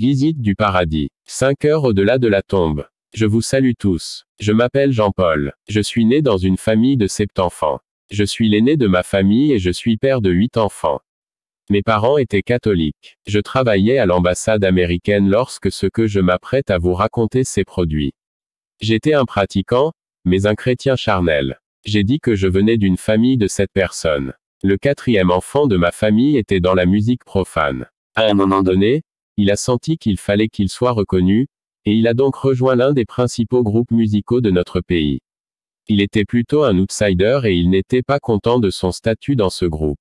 Visite du paradis. 5 heures au-delà de la tombe. Je vous salue tous. Je m'appelle Jean-Paul. Je suis né dans une famille de 7 enfants. Je suis l'aîné de ma famille et je suis père de 8 enfants. Mes parents étaient catholiques. Je travaillais à l'ambassade américaine lorsque ce que je m'apprête à vous raconter s'est produit. J'étais un pratiquant, mais un chrétien charnel. J'ai dit que je venais d'une famille de 7 personnes. Le 4e enfant de ma famille était dans la musique profane. À un moment donné, il a senti qu'il fallait qu'il soit reconnu, et il a donc rejoint l'un des principaux groupes musicaux de notre pays. Il était plutôt un outsider et il n'était pas content de son statut dans ce groupe.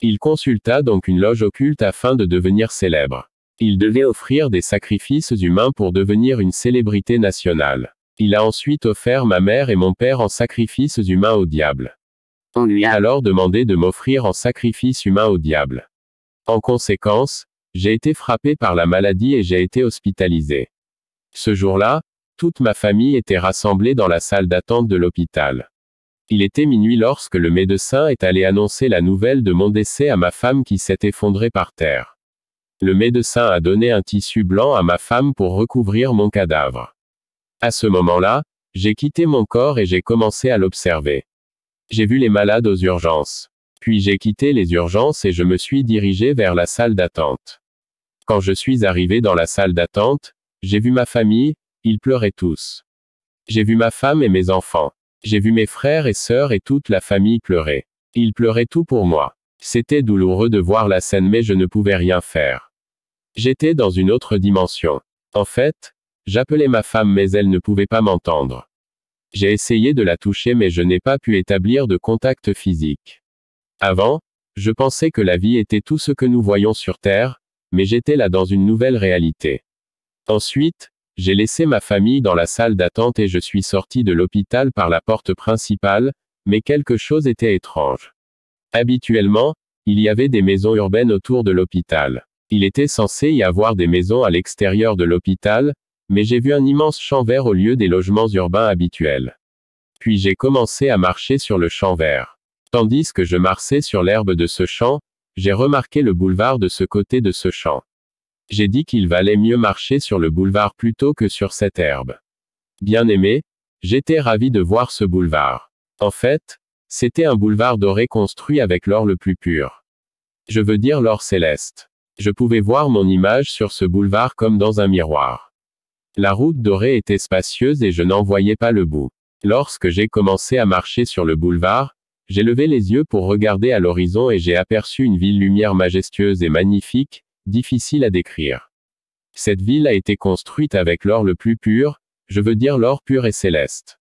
Il consulta donc une loge occulte afin de devenir célèbre. Il devait offrir des sacrifices humains pour devenir une célébrité nationale. Il a ensuite offert ma mère et mon père en sacrifices humains au diable. On lui a alors demandé de m'offrir en sacrifice humain au diable. En conséquence, j'ai été frappé par la maladie et j'ai été hospitalisé. Ce jour-là, toute ma famille était rassemblée dans la salle d'attente de l'hôpital. Il était minuit lorsque le médecin est allé annoncer la nouvelle de mon décès à ma femme qui s'est effondrée par terre. Le médecin a donné un tissu blanc à ma femme pour recouvrir mon cadavre. À ce moment-là, j'ai quitté mon corps et j'ai commencé à l'observer. J'ai vu les malades aux urgences. Puis j'ai quitté les urgences et je me suis dirigé vers la salle d'attente. Quand je suis arrivé dans la salle d'attente, j'ai vu ma famille, ils pleuraient tous. J'ai vu ma femme et mes enfants. J'ai vu mes frères et sœurs et toute la famille pleurer. Ils pleuraient tout pour moi. C'était douloureux de voir la scène mais je ne pouvais rien faire. J'étais dans une autre dimension. En fait, j'appelais ma femme mais elle ne pouvait pas m'entendre. J'ai essayé de la toucher mais je n'ai pas pu établir de contact physique. Avant, je pensais que la vie était tout ce que nous voyons sur Terre, mais j'étais là dans une nouvelle réalité. Ensuite, j'ai laissé ma famille dans la salle d'attente et je suis sorti de l'hôpital par la porte principale, mais quelque chose était étrange. Habituellement, il y avait des maisons urbaines autour de l'hôpital. Il était censé y avoir des maisons à l'extérieur de l'hôpital, mais j'ai vu un immense champ vert au lieu des logements urbains habituels. Puis j'ai commencé à marcher sur le champ vert. Tandis que je marchais sur l'herbe de ce champ, j'ai remarqué le boulevard de ce côté de ce champ. J'ai dit qu'il valait mieux marcher sur le boulevard plutôt que sur cette herbe. Bien-aimé, j'étais ravi de voir ce boulevard. En fait, c'était un boulevard doré construit avec l'or le plus pur. Je veux dire l'or céleste. Je pouvais voir mon image sur ce boulevard comme dans un miroir. La route dorée était spacieuse et je n'en voyais pas le bout. Lorsque j'ai commencé à marcher sur le boulevard, j'ai levé les yeux pour regarder à l'horizon et j'ai aperçu une ville lumière majestueuse et magnifique, difficile à décrire. Cette ville a été construite avec l'or le plus pur, je veux dire l'or pur et céleste.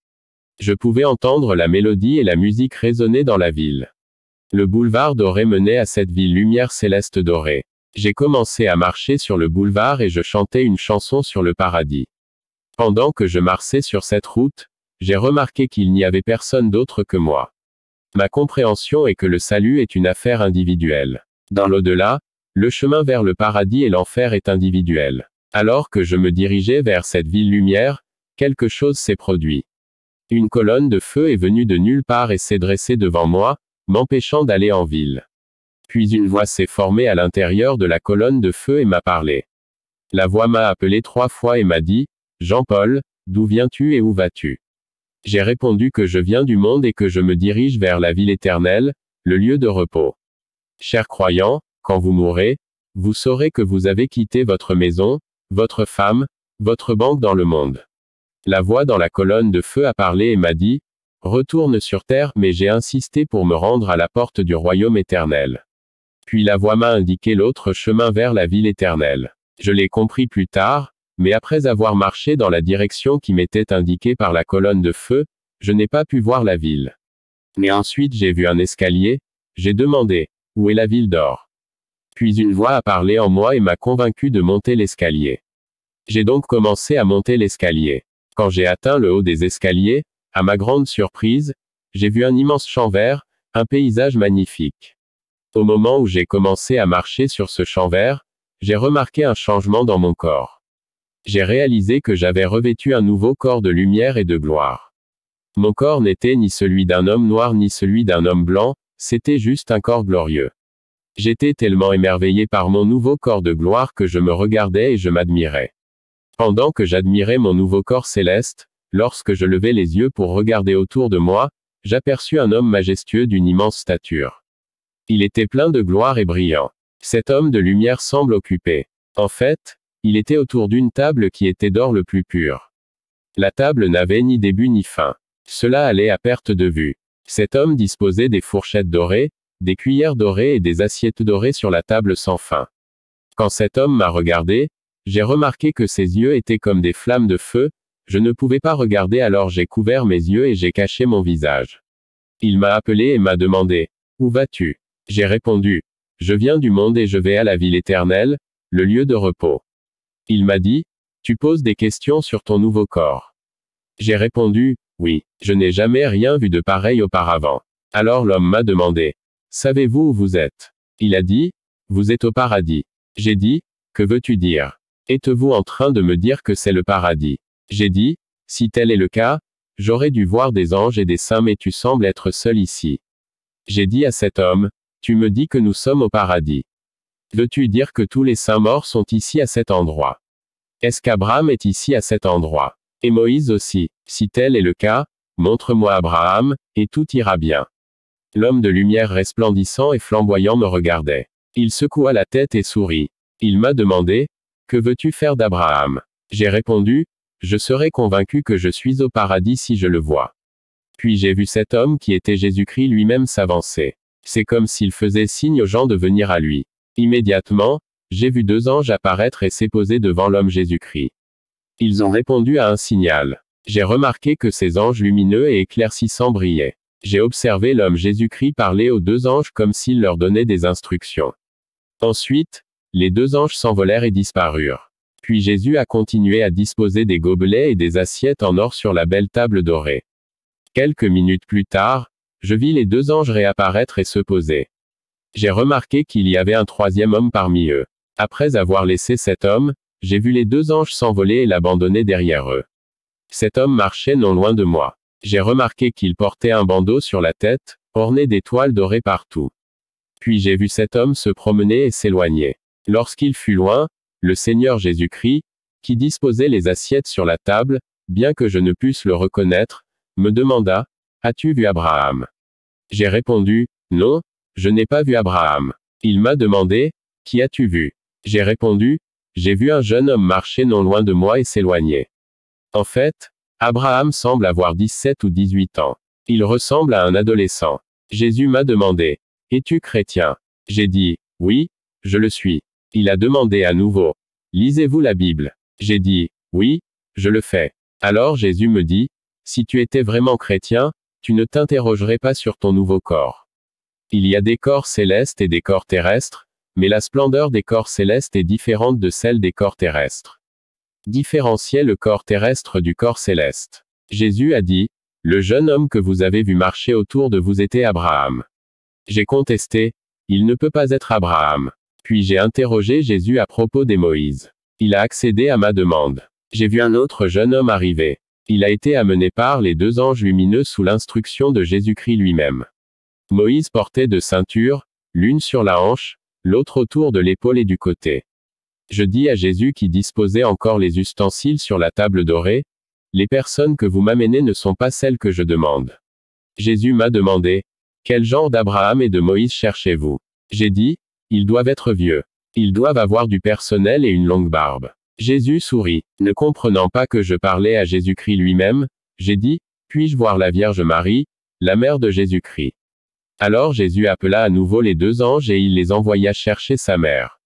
Je pouvais entendre la mélodie et la musique résonner dans la ville. Le boulevard doré menait à cette ville lumière céleste dorée. J'ai commencé à marcher sur le boulevard et je chantais une chanson sur le paradis. Pendant que je marchais sur cette route, j'ai remarqué qu'il n'y avait personne d'autre que moi. Ma compréhension est que le salut est une affaire individuelle. Dans l'au-delà, le chemin vers le paradis et l'enfer est individuel. Alors que je me dirigeais vers cette ville lumière, quelque chose s'est produit. Une colonne de feu est venue de nulle part et s'est dressée devant moi, m'empêchant d'aller en ville. Puis une voix s'est formée à l'intérieur de la colonne de feu et m'a parlé. La voix m'a appelé 3 fois et m'a dit, « Jean-Paul, d'où viens-tu et où vas-tu » J'ai répondu que je viens du monde et que je me dirige vers la ville éternelle, le lieu de repos. Chers croyants, quand vous mourrez, vous saurez que vous avez quitté votre maison, votre femme, votre banque dans le monde. La voix dans la colonne de feu a parlé et m'a dit, « Retourne sur terre » mais j'ai insisté pour me rendre à la porte du royaume éternel. Puis la voix m'a indiqué l'autre chemin vers la ville éternelle. Je l'ai compris plus tard, mais après avoir marché dans la direction qui m'était indiquée par la colonne de feu, je n'ai pas pu voir la ville. Mais ensuite j'ai vu un escalier, j'ai demandé, où est la ville d'or? Puis une voix a parlé en moi et m'a convaincu de monter l'escalier. J'ai donc commencé à monter l'escalier. Quand j'ai atteint le haut des escaliers, à ma grande surprise, j'ai vu un immense champ vert, un paysage magnifique. Au moment où j'ai commencé à marcher sur ce champ vert, j'ai remarqué un changement dans mon corps. J'ai réalisé que j'avais revêtu un nouveau corps de lumière et de gloire. Mon corps n'était ni celui d'un homme noir ni celui d'un homme blanc, c'était juste un corps glorieux. J'étais tellement émerveillé par mon nouveau corps de gloire que je me regardais et je m'admirais. Pendant que j'admirais mon nouveau corps céleste, lorsque je levai les yeux pour regarder autour de moi, j'aperçus un homme majestueux d'une immense stature. Il était plein de gloire et brillant. Cet homme de lumière semble occupé. En fait, il était autour d'une table qui était d'or le plus pur. La table n'avait ni début ni fin. Cela allait à perte de vue. Cet homme disposait des fourchettes dorées, des cuillères dorées et des assiettes dorées sur la table sans fin. Quand cet homme m'a regardé, j'ai remarqué que ses yeux étaient comme des flammes de feu, je ne pouvais pas regarder alors j'ai couvert mes yeux et j'ai caché mon visage. Il m'a appelé et m'a demandé, « Où vas-tu » J'ai répondu, « Je viens du monde et je vais à la ville éternelle, le lieu de repos. » Il m'a dit, « Tu poses des questions sur ton nouveau corps. » J'ai répondu, « Oui, je n'ai jamais rien vu de pareil auparavant. » Alors l'homme m'a demandé, « Savez-vous où vous êtes » Il a dit, « Vous êtes au paradis. » J'ai dit, « Que veux-tu dire ? Êtes-vous en train de me dire que c'est le paradis » J'ai dit, « Si tel est le cas, j'aurais dû voir des anges et des saints mais tu sembles être seul ici. » J'ai dit à cet homme, « Tu me dis que nous sommes au paradis. Veux-tu dire que tous les saints morts sont ici à cet endroit ? Est-ce qu'Abraham est ici à cet endroit ? Et Moïse aussi. Si tel est le cas, montre-moi Abraham, et tout ira bien. » L'homme de lumière resplendissant et flamboyant me regardait. Il secoua la tête et sourit. Il m'a demandé, « Que veux-tu faire d'Abraham » J'ai répondu, « Je serai convaincu que je suis au paradis si je le vois. » Puis j'ai vu cet homme qui était Jésus-Christ lui-même s'avancer. C'est comme s'il faisait signe aux gens de venir à lui. Immédiatement, j'ai vu 2 anges apparaître et s'époser devant l'homme Jésus-Christ. Ils ont répondu à un signal. J'ai remarqué que ces anges lumineux et éclaircissants brillaient. J'ai observé l'homme Jésus-Christ parler aux 2 anges comme s'il leur donnait des instructions. Ensuite, les 2 anges s'envolèrent et disparurent. Puis Jésus a continué à disposer des gobelets et des assiettes en or sur la belle table dorée. Quelques minutes plus tard, je vis les 2 anges réapparaître et se poser. J'ai remarqué qu'il y avait un 3e homme parmi eux. Après avoir laissé cet homme, j'ai vu les 2 anges s'envoler et l'abandonner derrière eux. Cet homme marchait non loin de moi. J'ai remarqué qu'il portait un bandeau sur la tête, orné d'étoiles dorées partout. Puis j'ai vu cet homme se promener et s'éloigner. Lorsqu'il fut loin, le Seigneur Jésus-Christ, qui disposait les assiettes sur la table, bien que je ne puisse le reconnaître, me demanda, « As-tu vu Abraham » J'ai répondu, « Non, je n'ai pas vu Abraham. » Il m'a demandé, « Qui as-tu vu » J'ai répondu, « J'ai vu un jeune homme marcher non loin de moi et s'éloigner. » En fait, Abraham semble avoir 17 ou 18 ans. Il ressemble à un adolescent. Jésus m'a demandé, « Es-tu chrétien » J'ai dit, « Oui, je le suis. » Il a demandé à nouveau, « Lisez-vous la Bible » J'ai dit, « Oui, je le fais. » Alors Jésus me dit, « Si tu étais vraiment chrétien, tu ne t'interrogerais pas sur ton nouveau corps. Il y a des corps célestes et des corps terrestres, mais la splendeur des corps célestes est différente de celle des corps terrestres. Différenciez le corps terrestre du corps céleste. » Jésus a dit, « Le jeune homme que vous avez vu marcher autour de vous était Abraham. » J'ai contesté, « Il ne peut pas être Abraham. » Puis j'ai interrogé Jésus à propos des Moïse. Il a accédé à ma demande. J'ai vu un autre jeune homme arriver. Il a été amené par les 2 anges lumineux sous l'instruction de Jésus-Christ lui-même. Moïse portait 2 ceintures, l'une sur la hanche, l'autre autour de l'épaule et du côté. Je dis à Jésus qui disposait encore les ustensiles sur la table dorée, « Les personnes que vous m'amenez ne sont pas celles que je demande. » Jésus m'a demandé, « Quel genre d'Abraham et de Moïse cherchez-vous » J'ai dit, « Ils doivent être vieux. Ils doivent avoir du personnel et une longue barbe. » Jésus sourit. Ne comprenant pas que je parlais à Jésus-Christ lui-même, j'ai dit, « Puis-je voir la Vierge Marie, la mère de Jésus-Christ » Alors Jésus appela à nouveau les 2 anges et il les envoya chercher sa mère.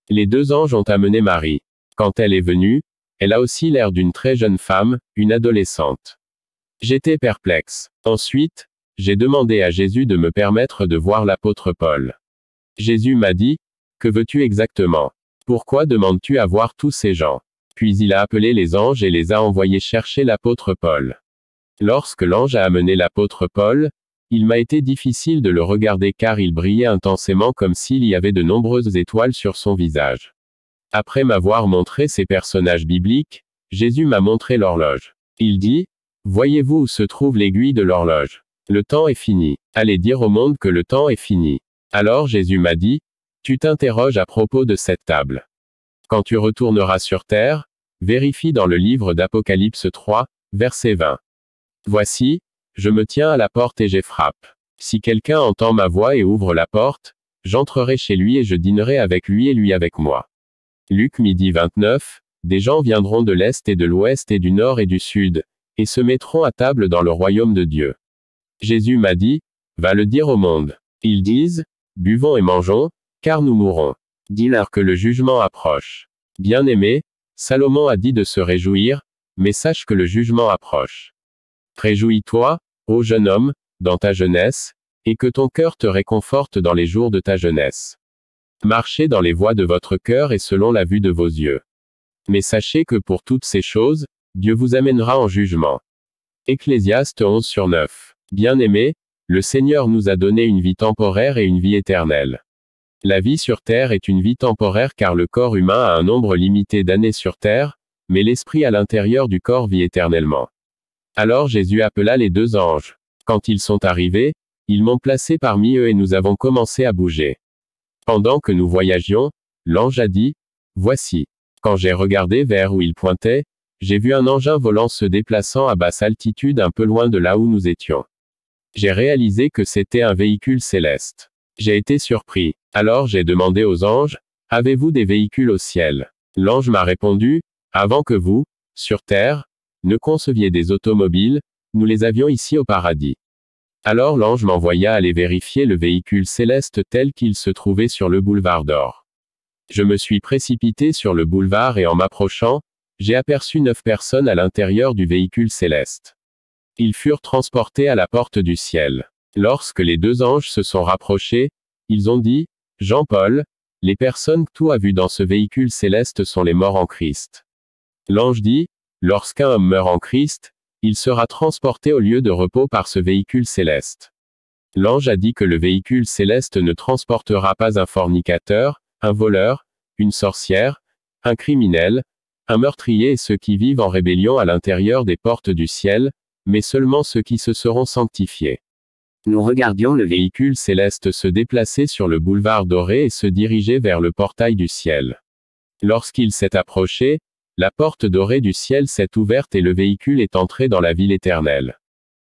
Les 2 anges ont amené Marie. Quand elle est venue, elle a aussi l'air d'une très jeune femme, une adolescente. J'étais perplexe. Ensuite, j'ai demandé à Jésus de me permettre de voir l'apôtre Paul. Jésus m'a dit, « Que veux-tu exactement ? Pourquoi demandes-tu à voir tous ces gens ?» Puis il a appelé les anges et les a envoyés chercher l'apôtre Paul. Lorsque l'ange a amené l'apôtre Paul, il m'a été difficile de le regarder car il brillait intensément comme s'il y avait de nombreuses étoiles sur son visage. Après m'avoir montré ces personnages bibliques, Jésus m'a montré l'horloge. Il dit, « Voyez-vous où se trouve l'aiguille de l'horloge ? Le temps est fini. Allez dire au monde que le temps est fini. » Alors Jésus m'a dit, Tu t'interroges à propos de cette table. Quand tu retourneras sur terre, vérifie dans le livre d'Apocalypse 3, verset 20. Voici, je me tiens à la porte et j'ai frappe. Si quelqu'un entend ma voix et ouvre la porte, j'entrerai chez lui et je dînerai avec lui et lui avec moi. Luc 12:29, des gens viendront de l'Est et de l'Ouest et du Nord et du Sud, et se mettront à table dans le royaume de Dieu. Jésus m'a dit, va le dire au monde. Ils disent, buvons et mangeons, car nous mourrons. Dis-leur que le jugement approche. Bien-aimé, Salomon a dit de se réjouir, mais sache que le jugement approche. Réjouis-toi, ô jeune homme, dans ta jeunesse, et que ton cœur te réconforte dans les jours de ta jeunesse. Marchez dans les voies de votre cœur et selon la vue de vos yeux. Mais sachez que pour toutes ces choses, Dieu vous amènera en jugement. Ecclésiaste 11/9. Bien-aimé, le Seigneur nous a donné une vie temporaire et une vie éternelle. La vie sur terre est une vie temporaire car le corps humain a un nombre limité d'années sur terre, mais l'esprit à l'intérieur du corps vit éternellement. Alors Jésus appela les 2 anges. Quand ils sont arrivés, ils m'ont placé parmi eux et nous avons commencé à bouger. Pendant que nous voyagions, l'ange a dit, voici. Quand j'ai regardé vers où il pointait, j'ai vu un engin volant se déplaçant à basse altitude un peu loin de là où nous étions. J'ai réalisé que c'était un véhicule céleste. J'ai été surpris. Alors j'ai demandé aux anges, avez-vous des véhicules au ciel? L'ange m'a répondu, avant que vous, sur terre, ne conceviez des automobiles, nous les avions ici au paradis. Alors l'ange m'envoya aller vérifier le véhicule céleste tel qu'il se trouvait sur le boulevard d'Or. Je me suis précipité sur le boulevard et en m'approchant, j'ai aperçu 9 personnes à l'intérieur du véhicule céleste. Ils furent transportés à la porte du ciel. Lorsque les 2 anges se sont rapprochés, ils ont dit, Jean-Paul, les personnes que tu as vues dans ce véhicule céleste sont les morts en Christ. L'ange dit, lorsqu'un homme meurt en Christ, il sera transporté au lieu de repos par ce véhicule céleste. L'ange a dit que le véhicule céleste ne transportera pas un fornicateur, un voleur, une sorcière, un criminel, un meurtrier et ceux qui vivent en rébellion à l'intérieur des portes du ciel, mais seulement ceux qui se seront sanctifiés. Nous regardions le véhicule céleste se déplacer sur le boulevard doré et se diriger vers le portail du ciel. Lorsqu'il s'est approché, la porte dorée du ciel s'est ouverte et le véhicule est entré dans la ville éternelle.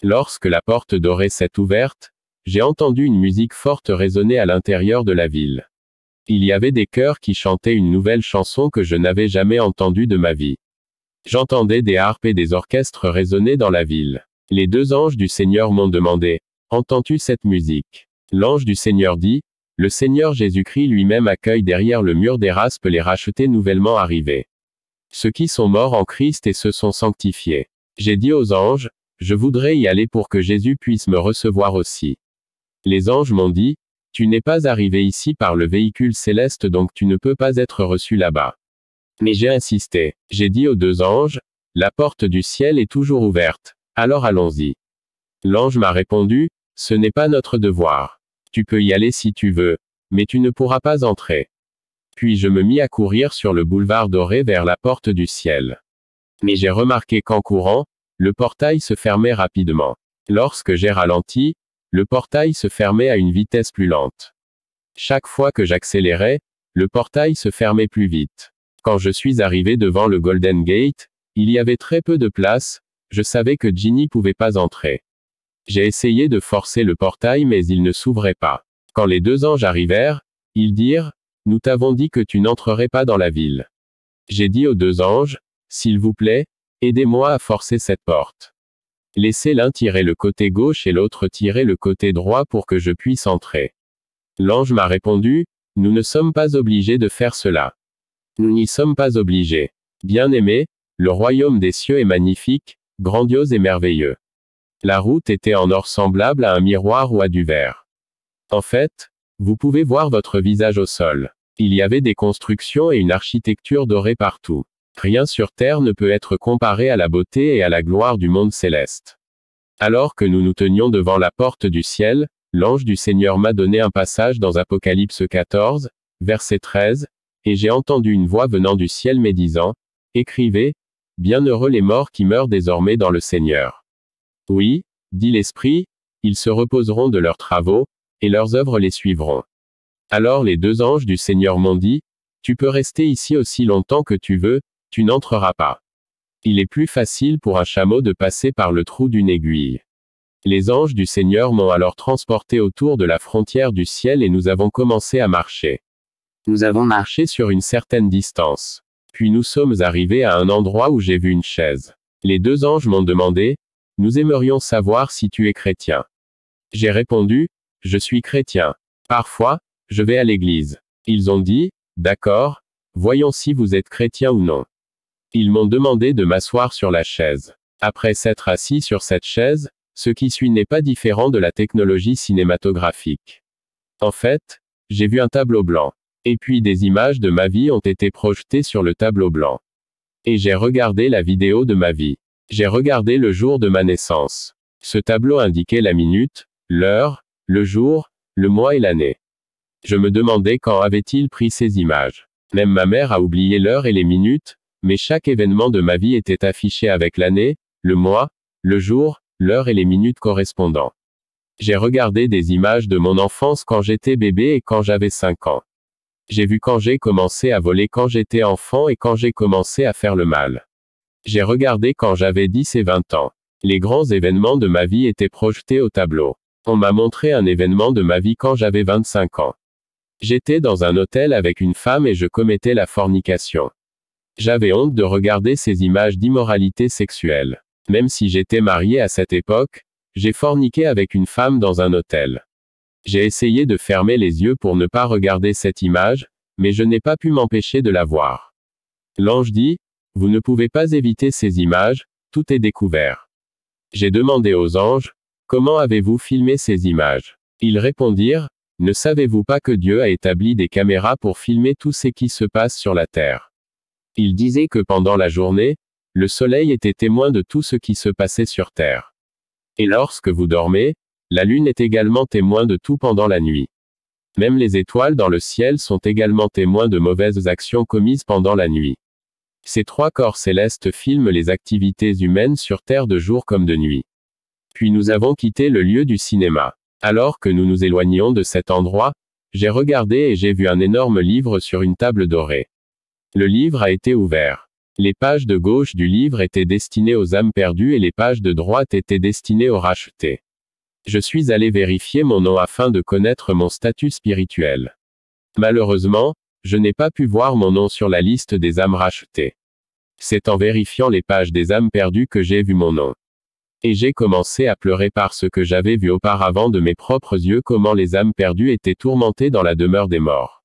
Lorsque la porte dorée s'est ouverte, j'ai entendu une musique forte résonner à l'intérieur de la ville. Il y avait des chœurs qui chantaient une nouvelle chanson que je n'avais jamais entendue de ma vie. J'entendais des harpes et des orchestres résonner dans la ville. Les 2 anges du Seigneur m'ont demandé, entends-tu cette musique? L'ange du Seigneur dit, le Seigneur Jésus-Christ lui-même accueille derrière le mur d'Éraspe les rachetés nouvellement arrivés. Ceux qui sont morts en Christ et se sont sanctifiés. J'ai dit aux anges, je voudrais y aller pour que Jésus puisse me recevoir aussi. Les anges m'ont dit, tu n'es pas arrivé ici par le véhicule céleste donc tu ne peux pas être reçu là-bas. Mais j'ai insisté. J'ai dit aux 2 anges, la porte du ciel est toujours ouverte, alors allons-y. L'ange m'a répondu, ce n'est pas notre devoir. Tu peux y aller si tu veux, mais tu ne pourras pas entrer. Puis je me mis à courir sur le boulevard doré vers la porte du ciel. Mais j'ai remarqué qu'en courant, le portail se fermait rapidement. Lorsque j'ai ralenti, le portail se fermait à une vitesse plus lente. Chaque fois que j'accélérais, le portail se fermait plus vite. Quand je suis arrivé devant le Golden Gate, il y avait très peu de place, je savais que Ginny pouvait pas entrer. J'ai essayé de forcer le portail mais il ne s'ouvrait pas. Quand les 2 anges arrivèrent, ils dirent, nous t'avons dit que tu n'entrerais pas dans la ville. J'ai dit aux 2 anges, s'il vous plaît, aidez-moi à forcer cette porte. Laissez l'un tirer le côté gauche et l'autre tirer le côté droit pour que je puisse entrer. L'ange m'a répondu, nous ne sommes pas obligés de faire cela. Nous n'y sommes pas obligés. Bien-aimé, le royaume des cieux est magnifique, grandiose et merveilleux. La route était en or semblable à un miroir ou à du verre. En fait, vous pouvez voir votre visage au sol. Il y avait des constructions et une architecture dorée partout. Rien sur terre ne peut être comparé à la beauté et à la gloire du monde céleste. Alors que nous nous tenions devant la porte du ciel, l'ange du Seigneur m'a donné un passage dans Apocalypse 14, verset 13, et j'ai entendu une voix venant du ciel me disant, écrivez, bienheureux les morts qui meurent désormais dans le Seigneur. Oui, dit l'Esprit, ils se reposeront de leurs travaux, et leurs œuvres les suivront. Alors les deux anges du Seigneur m'ont dit, tu peux rester ici aussi longtemps que tu veux, tu n'entreras pas. Il est plus facile pour un chameau de passer par le trou d'une aiguille. Les anges du Seigneur m'ont alors transporté autour de la frontière du ciel et nous avons commencé à marcher. Nous avons marché sur une certaine distance. Puis nous sommes arrivés à un endroit où j'ai vu une chaise. Les deux anges m'ont demandé, nous aimerions savoir si tu es chrétien. J'ai répondu, je suis chrétien. Parfois, je vais à l'église. Ils ont dit, d'accord, voyons si vous êtes chrétien ou non. Ils m'ont demandé de m'asseoir sur la chaise. Après s'être assis sur cette chaise, ce qui suit n'est pas différent de la technologie cinématographique. En fait, j'ai vu un tableau blanc. Et puis des images de ma vie ont été projetées sur le tableau blanc. Et j'ai regardé la vidéo de ma vie. J'ai regardé le jour de ma naissance. Ce tableau indiquait la minute, l'heure, le jour, le mois et l'année. Je me demandais quand avait-il pris ces images. Même ma mère a oublié l'heure et les minutes, mais chaque événement de ma vie était affiché avec l'année, le mois, le jour, l'heure et les minutes correspondants. J'ai regardé des images de mon enfance quand j'étais bébé et quand j'avais 5 ans. J'ai vu quand j'ai commencé à voler quand j'étais enfant et quand j'ai commencé à faire le mal. J'ai regardé quand j'avais 10 et 20 ans. Les grands événements de ma vie étaient projetés au tableau. On m'a montré un événement de ma vie quand j'avais 25 ans. J'étais dans un hôtel avec une femme et je commettais la fornication. J'avais honte de regarder ces images d'immoralité sexuelle. Même si j'étais marié à cette époque, j'ai forniqué avec une femme dans un hôtel. J'ai essayé de fermer les yeux pour ne pas regarder cette image, mais je n'ai pas pu m'empêcher de la voir. L'ange dit, vous ne pouvez pas éviter ces images, tout est découvert. J'ai demandé aux anges, comment avez-vous filmé ces images? Ils répondirent, ne savez-vous pas que Dieu a établi des caméras pour filmer tout ce qui se passe sur la terre? Ils disaient que pendant la journée, le soleil était témoin de tout ce qui se passait sur terre. Et lorsque vous dormez, la lune est également témoin de tout pendant la nuit. Même les étoiles dans le ciel sont également témoins de mauvaises actions commises pendant la nuit. Ces trois corps célestes filment les activités humaines sur terre de jour comme de nuit. Puis nous avons quitté le lieu du cinéma. Alors que nous nous éloignions de cet endroit, j'ai regardé et j'ai vu un énorme livre sur une table dorée. Le livre a été ouvert. Les pages de gauche du livre étaient destinées aux âmes perdues et les pages de droite étaient destinées aux rachetés. Je suis allé vérifier mon nom afin de connaître mon statut spirituel. Malheureusement, je n'ai pas pu voir mon nom sur la liste des âmes rachetées. C'est en vérifiant les pages des âmes perdues que j'ai vu mon nom. Et j'ai commencé à pleurer parce que j'avais vu auparavant de mes propres yeux comment les âmes perdues étaient tourmentées dans la demeure des morts.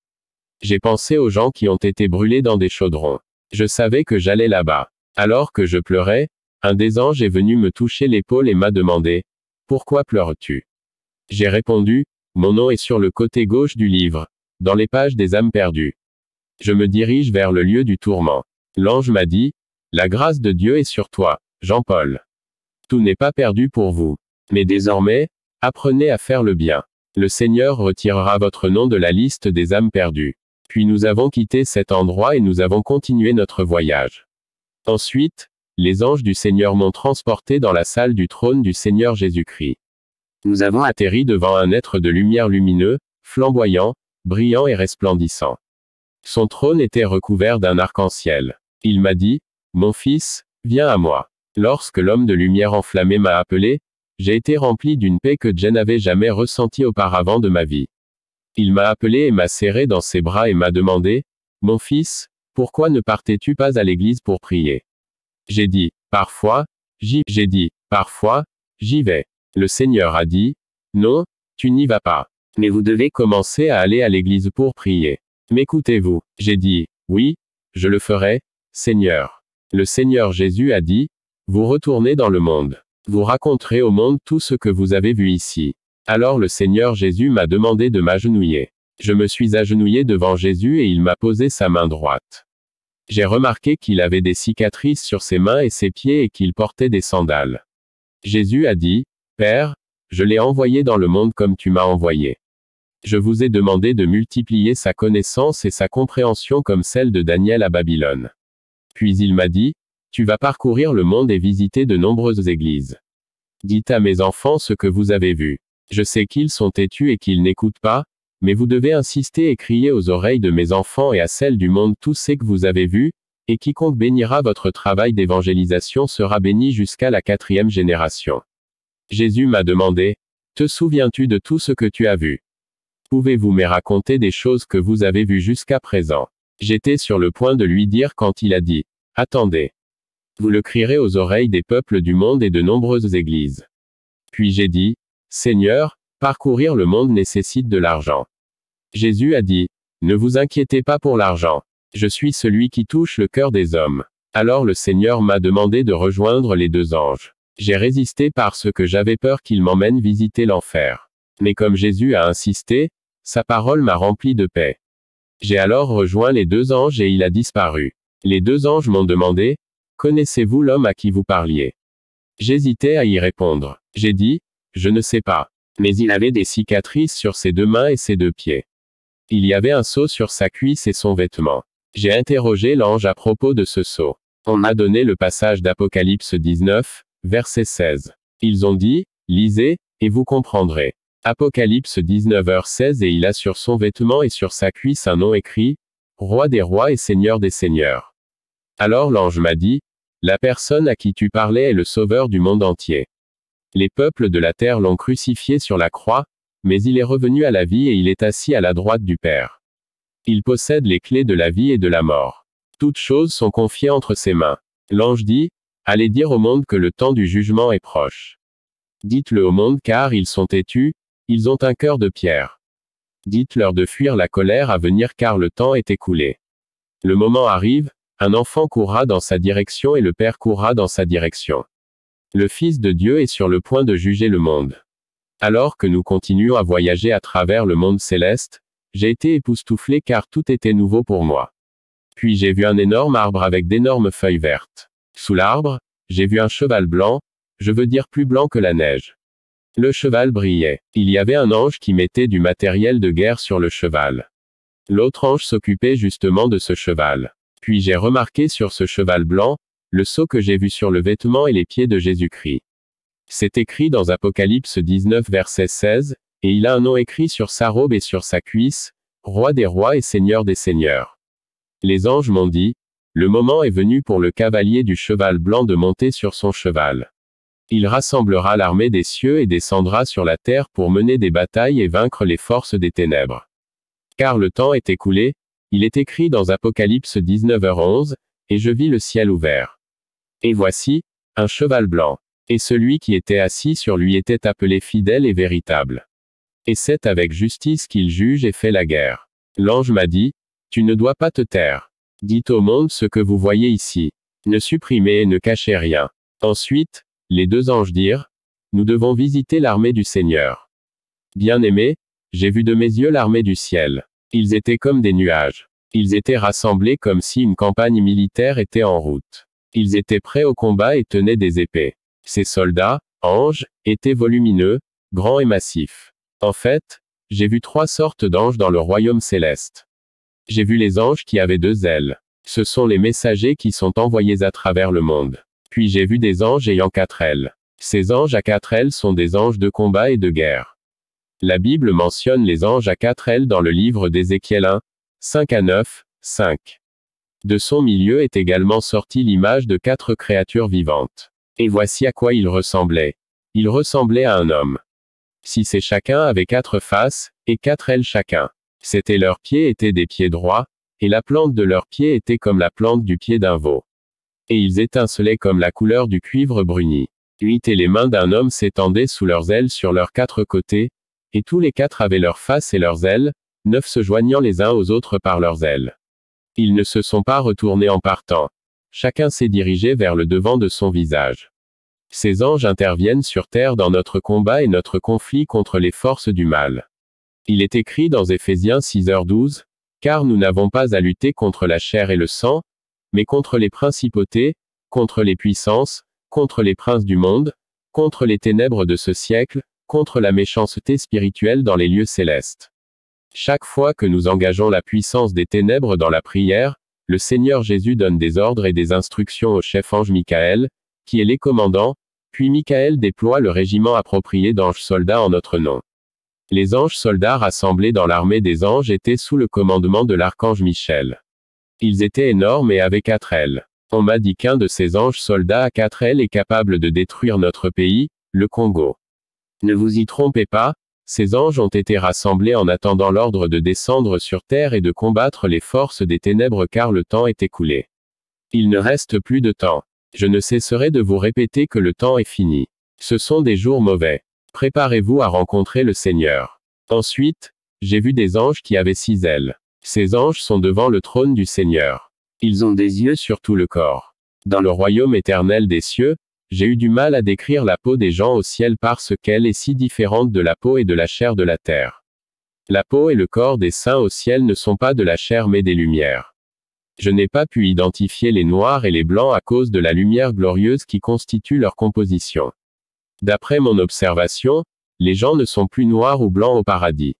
J'ai pensé aux gens qui ont été brûlés dans des chaudrons. Je savais que j'allais là-bas. Alors que je pleurais, un des anges est venu me toucher l'épaule et m'a demandé, « Pourquoi pleures-tu » J'ai répondu, « Mon nom est sur le côté gauche du livre, dans les pages des âmes perdues. Je me dirige vers le lieu du tourment. » L'ange m'a dit, « La grâce de Dieu est sur toi, Jean-Paul. Tout n'est pas perdu pour vous. Mais désormais, apprenez à faire le bien. Le Seigneur retirera votre nom de la liste des âmes perdues. » Puis nous avons quitté cet endroit et nous avons continué notre voyage. Ensuite, les anges du Seigneur m'ont transporté dans la salle du trône du Seigneur Jésus-Christ. Nous avons atterri devant un être de lumière lumineux, flamboyant, brillant et resplendissant. Son trône était recouvert d'un arc-en-ciel. Il m'a dit, « Mon fils, viens à moi. » Lorsque l'homme de lumière enflammé m'a appelé, j'ai été rempli d'une paix que je n'avais jamais ressentie auparavant de ma vie. Il m'a appelé et m'a serré dans ses bras et m'a demandé, « Mon fils, pourquoi ne partais-tu pas à l'église pour prier ?» J'ai dit, « Parfois, j'y vais. » Le Seigneur a dit, « Non, tu n'y vas pas. Mais vous devez commencer à aller à l'église pour prier. M'écoutez-vous » J'ai dit, « Oui, je le ferai, Seigneur. » Le Seigneur Jésus a dit, « Vous retournez dans le monde. Vous raconterez au monde tout ce que vous avez vu ici. » Alors le Seigneur Jésus m'a demandé de m'agenouiller. Je me suis agenouillé devant Jésus et il m'a posé sa main droite. J'ai remarqué qu'il avait des cicatrices sur ses mains et ses pieds et qu'il portait des sandales. Jésus a dit, « Père, je l'ai envoyé dans le monde comme tu m'as envoyé. Je vous ai demandé de multiplier sa connaissance et sa compréhension comme celle de Daniel à Babylone. » Puis il m'a dit, « Tu vas parcourir le monde et visiter de nombreuses églises. Dites à mes enfants ce que vous avez vu. Je sais qu'ils sont têtus et qu'ils n'écoutent pas, Mais vous devez insister et crier aux oreilles de mes enfants et à celles du monde tous ces que vous avez vus, et quiconque bénira votre travail d'évangélisation sera béni jusqu'à la 4e génération. Jésus m'a demandé, te souviens-tu de tout ce que tu as vu? Pouvez-vous me raconter des choses que vous avez vues jusqu'à présent? J'étais sur le point de lui dire quand il a dit, attendez. Vous le crierez aux oreilles des peuples du monde et de nombreuses églises. Puis j'ai dit, Seigneur, parcourir le monde nécessite de l'argent. Jésus a dit, ne vous inquiétez pas pour l'argent. Je suis celui qui touche le cœur des hommes. Alors le Seigneur m'a demandé de rejoindre les 2 anges. J'ai résisté parce que j'avais peur qu'ils m'emmènent visiter l'enfer. Mais comme Jésus a insisté, sa parole m'a rempli de paix. J'ai alors rejoint les 2 anges et il a disparu. Les 2 anges m'ont demandé, connaissez-vous l'homme à qui vous parliez? J'hésitais à y répondre. J'ai dit, je ne sais pas. Mais il avait des cicatrices sur ses 2 mains et ses 2 pieds. Il y avait un sceau sur sa cuisse et son vêtement. J'ai interrogé l'ange à propos de ce sceau. On m'a donné le passage d'Apocalypse 19, verset 16. Ils ont dit, lisez, et vous comprendrez. Apocalypse 19 16 et il a sur son vêtement et sur sa cuisse un nom écrit, Roi des rois et Seigneur des seigneurs. Alors l'ange m'a dit, la personne à qui tu parlais est le Sauveur du monde entier. Les peuples de la terre l'ont crucifié sur la croix, mais il est revenu à la vie et il est assis à la droite du Père. Il possède les clés de la vie et de la mort. Toutes choses sont confiées entre ses mains. L'ange dit, allez dire au monde que le temps du jugement est proche. Dites-le au monde car ils sont têtus, ils ont un cœur de pierre. Dites-leur de fuir la colère à venir car le temps est écoulé. Le moment arrive, un enfant courra dans sa direction et le Père courra dans sa direction. Le Fils de Dieu est sur le point de juger le monde. Alors que nous continuions à voyager à travers le monde céleste, j'ai été époustouflé car tout était nouveau pour moi. Puis j'ai vu un énorme arbre avec d'énormes feuilles vertes. Sous l'arbre, j'ai vu un cheval blanc, je veux dire plus blanc que la neige. Le cheval brillait. Il y avait un ange qui mettait du matériel de guerre sur le cheval. L'autre ange s'occupait justement de ce cheval. Puis j'ai remarqué sur ce cheval blanc, le sceau que j'ai vu sur le vêtement et les pieds de Jésus-Christ. C'est écrit dans Apocalypse 19 verset 16, et il a un nom écrit sur sa robe et sur sa cuisse, Roi des rois et Seigneur des seigneurs. Les anges m'ont dit, le moment est venu pour le cavalier du cheval blanc de monter sur son cheval. Il rassemblera l'armée des cieux et descendra sur la terre pour mener des batailles et vaincre les forces des ténèbres. Car le temps est écoulé, il est écrit dans Apocalypse 19h11, et je vis le ciel ouvert. Et voici, un cheval blanc. Et celui qui était assis sur lui était appelé fidèle et véritable. Et c'est avec justice qu'il juge et fait la guerre. L'ange m'a dit, tu ne dois pas te taire. Dites au monde ce que vous voyez ici. Ne supprimez et ne cachez rien. Ensuite, les 2 anges dirent, nous devons visiter l'armée du Seigneur. Bien-aimé, j'ai vu de mes yeux l'armée du ciel. Ils étaient comme des nuages. Ils étaient rassemblés comme si une campagne militaire était en route. Ils étaient prêts au combat et tenaient des épées. Ces soldats, anges, étaient volumineux, grands et massifs. En fait, j'ai vu 3 sortes d'anges dans le royaume céleste. J'ai vu les anges qui avaient 2 ailes. Ce sont les messagers qui sont envoyés à travers le monde. Puis j'ai vu des anges ayant 4 ailes. Ces anges à 4 ailes sont des anges de combat et de guerre. La Bible mentionne les anges à 4 ailes dans le livre d'Ézéchiel 1, 5 à 9, 5. De son milieu est également sortie l'image de 4 créatures vivantes. Et voici à quoi ils ressemblaient. Ils ressemblaient à un homme. 6 et chacun avait 4 faces, et 4 ailes chacun. Leurs pieds étaient des pieds droits, et la plante de leurs pieds était comme la plante du pied d'un veau. Et ils étincelaient comme la couleur du cuivre bruni. 8 et les mains d'un homme s'étendaient sous leurs ailes sur leurs 4 côtés, et tous les 4 avaient leurs faces et leurs ailes, 9 se joignant les uns aux autres par leurs ailes. Ils ne se sont pas retournés en partant. Chacun s'est dirigé vers le devant de son visage. Ces anges interviennent sur terre dans notre combat et notre conflit contre les forces du mal. Il est écrit dans Éphésiens 6h12, car nous n'avons pas à lutter contre la chair et le sang, mais contre les principautés, contre les puissances, contre les princes du monde, contre les ténèbres de ce siècle, contre la méchanceté spirituelle dans les lieux célestes. Chaque fois que nous engageons la puissance des ténèbres dans la prière, le Seigneur Jésus donne des ordres et des instructions au chef ange Michael, qui est les commandants, puis Michael déploie le régiment approprié d'anges soldats en notre nom. Les anges soldats rassemblés dans l'armée des anges étaient sous le commandement de l'archange Michel. Ils étaient énormes et avaient 4 ailes. On m'a dit qu'un de ces anges soldats à 4 ailes est capable de détruire notre pays, le Congo. Ne vous y trompez pas, ces anges ont été rassemblés en attendant l'ordre de descendre sur terre et de combattre les forces des ténèbres car le temps est écoulé. Il ne reste plus de temps. Je ne cesserai de vous répéter que le temps est fini. Ce sont des jours mauvais. Préparez-vous à rencontrer le Seigneur. Ensuite, j'ai vu des anges qui avaient 6 ailes. Ces anges sont devant le trône du Seigneur. Ils ont des yeux sur tout le corps. Dans le royaume éternel des cieux, j'ai eu du mal à décrire la peau des gens au ciel parce qu'elle est si différente de la peau et de la chair de la terre. La peau et le corps des saints au ciel ne sont pas de la chair mais des lumières. Je n'ai pas pu identifier les noirs et les blancs à cause de la lumière glorieuse qui constitue leur composition. D'après mon observation, les gens ne sont plus noirs ou blancs au paradis.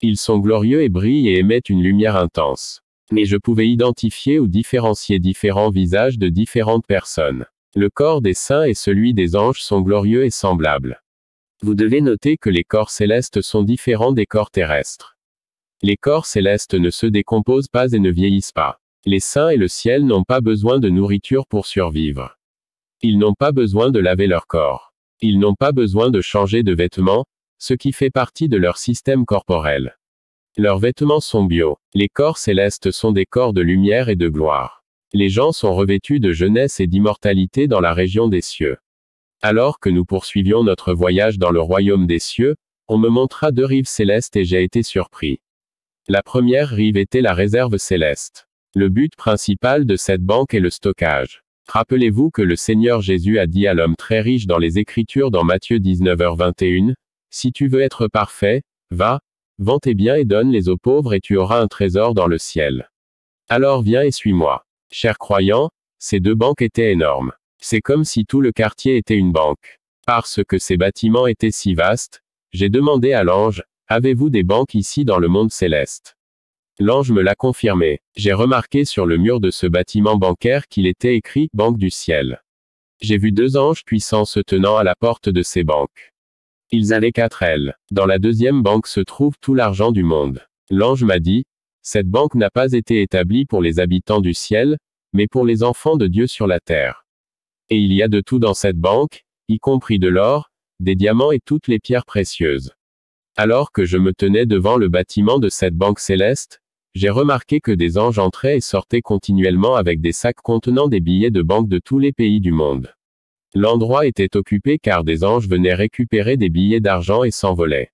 Ils sont glorieux et brillent et émettent une lumière intense. Mais je pouvais identifier ou différencier différents visages de différentes personnes. Le corps des saints et celui des anges sont glorieux et semblables. Vous devez noter que les corps célestes sont différents des corps terrestres. Les corps célestes ne se décomposent pas et ne vieillissent pas. Les saints et le ciel n'ont pas besoin de nourriture pour survivre. Ils n'ont pas besoin de laver leur corps. Ils n'ont pas besoin de changer de vêtements, ce qui fait partie de leur système corporel. Leurs vêtements sont bio. Les corps célestes sont des corps de lumière et de gloire. Les gens sont revêtus de jeunesse et d'immortalité dans la région des cieux. Alors que nous poursuivions notre voyage dans le royaume des cieux, on me montra 2 rives célestes et j'ai été surpris. La première rive était la réserve céleste. Le but principal de cette banque est le stockage. Rappelez-vous que le Seigneur Jésus a dit à l'homme très riche dans les Écritures dans Matthieu 19h21, « Si tu veux être parfait, va, vends tes biens et donne-les aux pauvres et tu auras un trésor dans le ciel. Alors viens et suis-moi. » Chers croyants, ces 2 banques étaient énormes. C'est comme si tout le quartier était une banque. Parce que ces bâtiments étaient si vastes, j'ai demandé à l'ange, « Avez-vous des banques ici dans le monde céleste ?» L'ange me l'a confirmé. J'ai remarqué sur le mur de ce bâtiment bancaire qu'il était écrit « Banque du ciel ». J'ai vu 2 anges puissants se tenant à la porte de ces banques. Ils avaient 4 ailes. Dans la deuxième banque se trouve tout l'argent du monde. L'ange m'a dit, « Cette banque n'a pas été établie pour les habitants du ciel, mais pour les enfants de Dieu sur la terre. Et il y a de tout dans cette banque, y compris de l'or, des diamants et toutes les pierres précieuses. » Alors que je me tenais devant le bâtiment de cette banque céleste, j'ai remarqué que des anges entraient et sortaient continuellement avec des sacs contenant des billets de banque de tous les pays du monde. L'endroit était occupé car des anges venaient récupérer des billets d'argent et s'envolaient.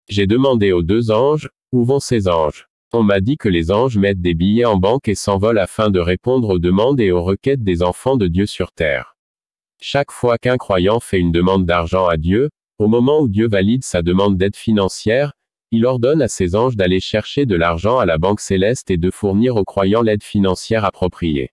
J'ai demandé aux 2 anges, où vont ces anges? On m'a dit que les anges mettent des billets en banque et s'envolent afin de répondre aux demandes et aux requêtes des enfants de Dieu sur terre. Chaque fois qu'un croyant fait une demande d'argent à Dieu, au moment où Dieu valide sa demande d'aide financière, il ordonne à ses anges d'aller chercher de l'argent à la banque céleste et de fournir aux croyants l'aide financière appropriée.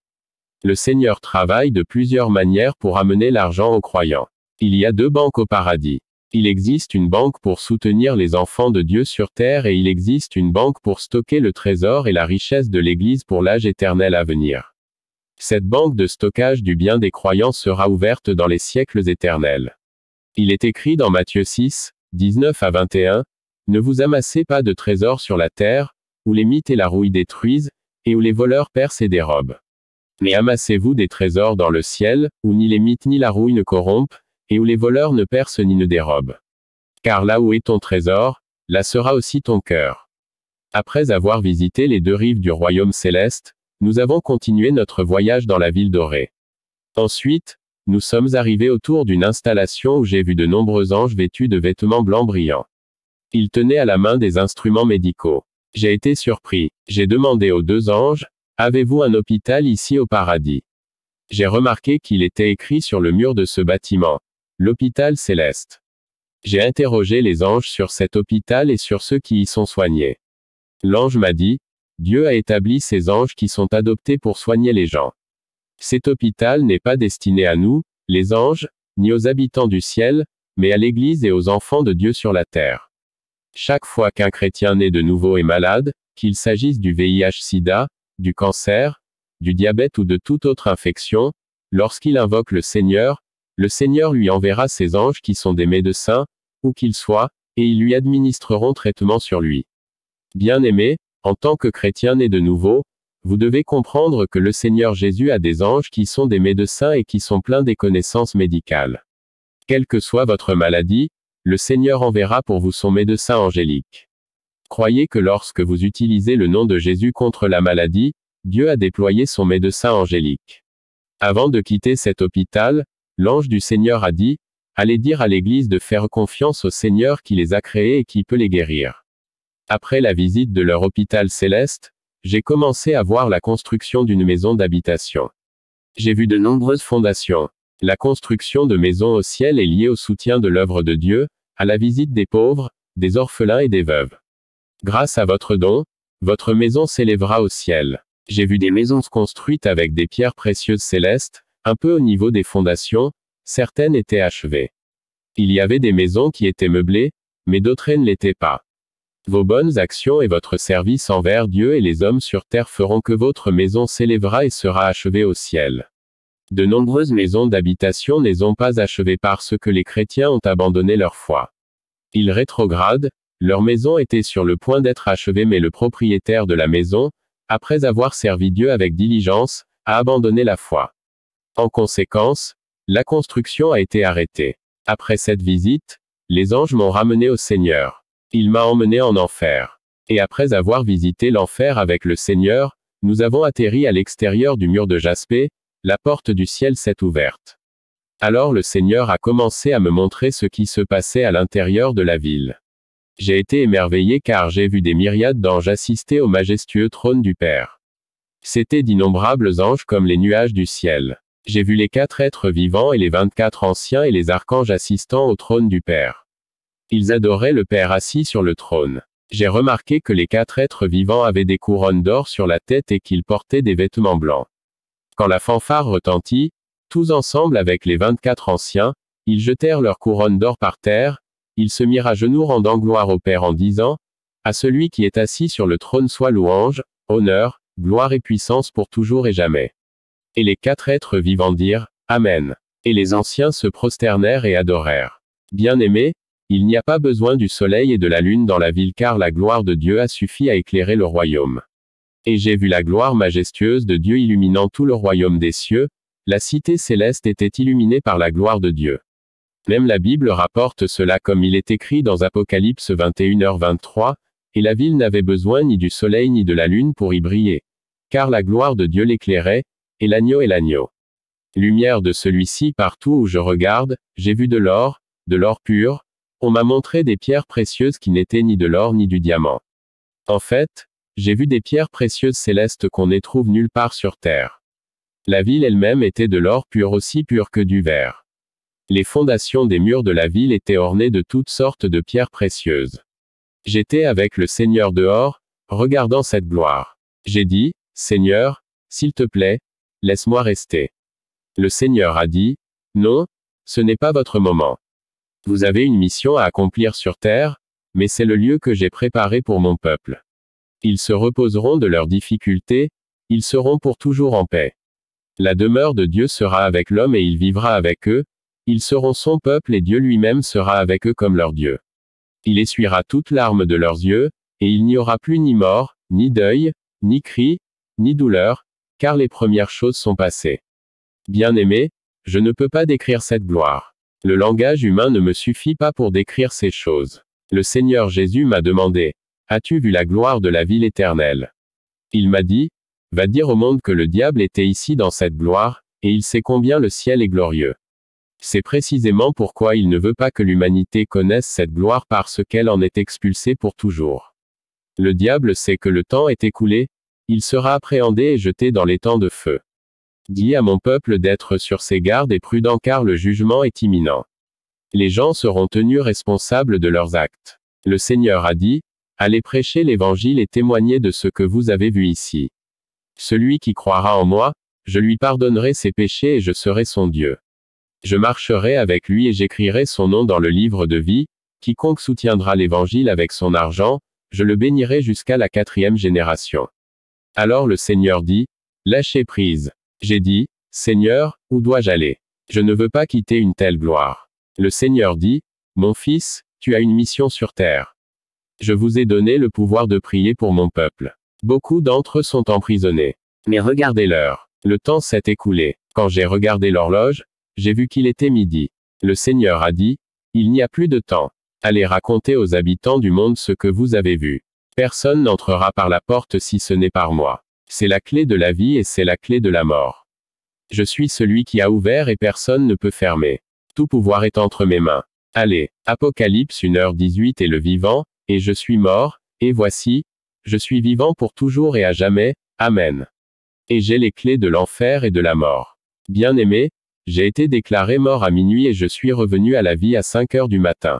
Le Seigneur travaille de plusieurs manières pour amener l'argent aux croyants. Il y a 2 banques au paradis. Il existe une banque pour soutenir les enfants de Dieu sur terre et il existe une banque pour stocker le trésor et la richesse de l'Église pour l'âge éternel à venir. Cette banque de stockage du bien des croyants sera ouverte dans les siècles éternels. Il est écrit dans Matthieu 6, 19 à 21, « Ne vous amassez pas de trésors sur la terre, où les mites et la rouille détruisent, et où les voleurs percent et dérobent. Mais amassez-vous des trésors dans le ciel, où ni les mites ni la rouille ne corrompent, et où les voleurs ne percent ni ne dérobent. Car là où est ton trésor, là sera aussi ton cœur. » Après avoir visité les 2 rives du royaume céleste, nous avons continué notre voyage dans la ville dorée. Ensuite, nous sommes arrivés autour d'une installation où j'ai vu de nombreux anges vêtus de vêtements blancs brillants. Ils tenaient à la main des instruments médicaux. J'ai été surpris. J'ai demandé aux 2 anges, « Avez-vous un hôpital ici au paradis ?» J'ai remarqué qu'il était écrit sur le mur de ce bâtiment, « L'hôpital céleste ». J'ai interrogé les anges sur cet hôpital et sur ceux qui y sont soignés. L'ange m'a dit, « Dieu a établi ces anges qui sont adoptés pour soigner les gens. Cet hôpital n'est pas destiné à nous, les anges, ni aux habitants du ciel, mais à l'Église et aux enfants de Dieu sur la terre. Chaque fois qu'un chrétien né de nouveau est malade, qu'il s'agisse du VIH-Sida, du cancer, du diabète ou de toute autre infection, lorsqu'il invoque le Seigneur lui enverra ses anges qui sont des médecins, où qu'ils soient, et ils lui administreront traitement sur lui. Bien-aimés, en tant que chrétien né de nouveau, vous devez comprendre que le Seigneur Jésus a des anges qui sont des médecins et qui sont pleins des connaissances médicales. Quelle que soit votre maladie, le Seigneur enverra pour vous son médecin angélique. Croyez que lorsque vous utilisez le nom de Jésus contre la maladie, Dieu a déployé son médecin angélique. Avant de quitter cet hôpital, l'ange du Seigneur a dit, allez dire à l'Église de faire confiance au Seigneur qui les a créés et qui peut les guérir. Après la visite de leur hôpital céleste, j'ai commencé à voir la construction d'une maison d'habitation. J'ai vu de nombreuses fondations. La construction de maisons au ciel est liée au soutien de l'œuvre de Dieu, à la visite des pauvres, des orphelins et des veuves. Grâce à votre don, votre maison s'élèvera au ciel. J'ai vu des maisons construites avec des pierres précieuses célestes, un peu au niveau des fondations, certaines étaient achevées. Il y avait des maisons qui étaient meublées, mais d'autres ne l'étaient pas. Vos bonnes actions et votre service envers Dieu et les hommes sur terre feront que votre maison s'élèvera et sera achevée au ciel. De nombreuses maisons d'habitation ne sont pas achevées parce que les chrétiens ont abandonné leur foi. Ils rétrogradent, leur maison était sur le point d'être achevée mais le propriétaire de la maison, après avoir servi Dieu avec diligence, a abandonné la foi. En conséquence, la construction a été arrêtée. Après cette visite, les anges m'ont ramené au Seigneur. Il m'a emmené en enfer. Et après avoir visité l'enfer avec le Seigneur, nous avons atterri à l'extérieur du mur de Jaspé, la porte du ciel s'est ouverte. Alors le Seigneur a commencé à me montrer ce qui se passait à l'intérieur de la ville. J'ai été émerveillé car j'ai vu des myriades d'anges assister au majestueux trône du Père. C'étaient d'innombrables anges comme les nuages du ciel. J'ai vu les 4 êtres vivants et les 24 anciens et les archanges assistant au trône du Père. Ils adoraient le Père assis sur le trône. J'ai remarqué que les 4 êtres vivants avaient des couronnes d'or sur la tête et qu'ils portaient des vêtements blancs. Quand la fanfare retentit, tous ensemble avec les 24 anciens, ils jetèrent leurs couronnes d'or par terre, ils se mirent à genoux rendant gloire au Père en disant, « À celui qui est assis sur le trône soit louange, honneur, gloire et puissance pour toujours et jamais. » Et les 4 êtres vivants dirent, « Amen. » Et les anciens se prosternèrent et adorèrent. Bien-aimés, il n'y a pas besoin du soleil et de la lune dans la ville car la gloire de Dieu a suffi à éclairer le royaume. Et j'ai vu la gloire majestueuse de Dieu illuminant tout le royaume des cieux, la cité céleste était illuminée par la gloire de Dieu. Même la Bible rapporte cela comme il est écrit dans Apocalypse 21h23, et la ville n'avait besoin ni du soleil ni de la lune pour y briller, car la gloire de Dieu l'éclairait, et l'agneau est l'agneau. Lumière de celui-ci partout où je regarde, j'ai vu de l'or pur, on m'a montré des pierres précieuses qui n'étaient ni de l'or ni du diamant. En fait, j'ai vu des pierres précieuses célestes qu'on ne trouve nulle part sur terre. La ville elle-même était de l'or pur aussi pur que du verre. Les fondations des murs de la ville étaient ornées de toutes sortes de pierres précieuses. J'étais avec le Seigneur dehors, regardant cette gloire. J'ai dit, Seigneur, s'il te plaît, laisse-moi rester. Le Seigneur a dit, non, ce n'est pas votre moment. Vous avez une mission à accomplir sur terre, mais c'est le lieu que j'ai préparé pour mon peuple. Ils se reposeront de leurs difficultés, ils seront pour toujours en paix. La demeure de Dieu sera avec l'homme et il vivra avec eux, ils seront son peuple et Dieu lui-même sera avec eux comme leur Dieu. Il essuiera toutes larmes de leurs yeux, et il n'y aura plus ni mort, ni deuil, ni cri, ni douleur, car les premières choses sont passées. Bien-aimés, je ne peux pas décrire cette gloire. Le langage humain ne me suffit pas pour décrire ces choses. Le Seigneur Jésus m'a demandé, « As-tu vu la gloire de la ville éternelle ?» Il m'a dit, « Va dire au monde que le diable était ici dans cette gloire, et il sait combien le ciel est glorieux. » C'est précisément pourquoi il ne veut pas que l'humanité connaisse cette gloire parce qu'elle en est expulsée pour toujours. Le diable sait que le temps est écoulé, il sera appréhendé et jeté dans les temps de feu. Dis à mon peuple d'être sur ses gardes et prudent car le jugement est imminent. Les gens seront tenus responsables de leurs actes. Le Seigneur a dit, allez prêcher l'évangile et témoigner de ce que vous avez vu ici. Celui qui croira en moi, je lui pardonnerai ses péchés et je serai son Dieu. Je marcherai avec lui et j'écrirai son nom dans le livre de vie, quiconque soutiendra l'évangile avec son argent, je le bénirai jusqu'à la 4e génération. Alors le Seigneur dit, lâchez prise. J'ai dit, Seigneur, où dois-je aller? Je ne veux pas quitter une telle gloire. Le Seigneur dit, mon fils, Tu as une mission sur terre. Je vous ai donné le pouvoir de prier pour mon peuple. Beaucoup d'entre eux sont emprisonnés. Mais regardez-leur. Le temps s'est écoulé. Quand j'ai regardé l'horloge, j'ai vu qu'il était midi. Le Seigneur a dit, il n'y a plus de temps. Allez raconter aux habitants du monde ce que vous avez vu. Personne n'entrera par la porte si ce n'est par moi. C'est la clé de la vie et c'est la clé de la mort. Je suis celui qui a ouvert et personne ne peut fermer. Tout pouvoir est entre mes mains. Allez, Apocalypse 1h18 et le vivant, et je suis mort, et voici, je suis vivant pour toujours et à jamais, Amen. Et j'ai les clés de l'enfer et de la mort. Bien-aimé, j'ai été déclaré mort à minuit et je suis revenu à la vie à 5 heures du matin.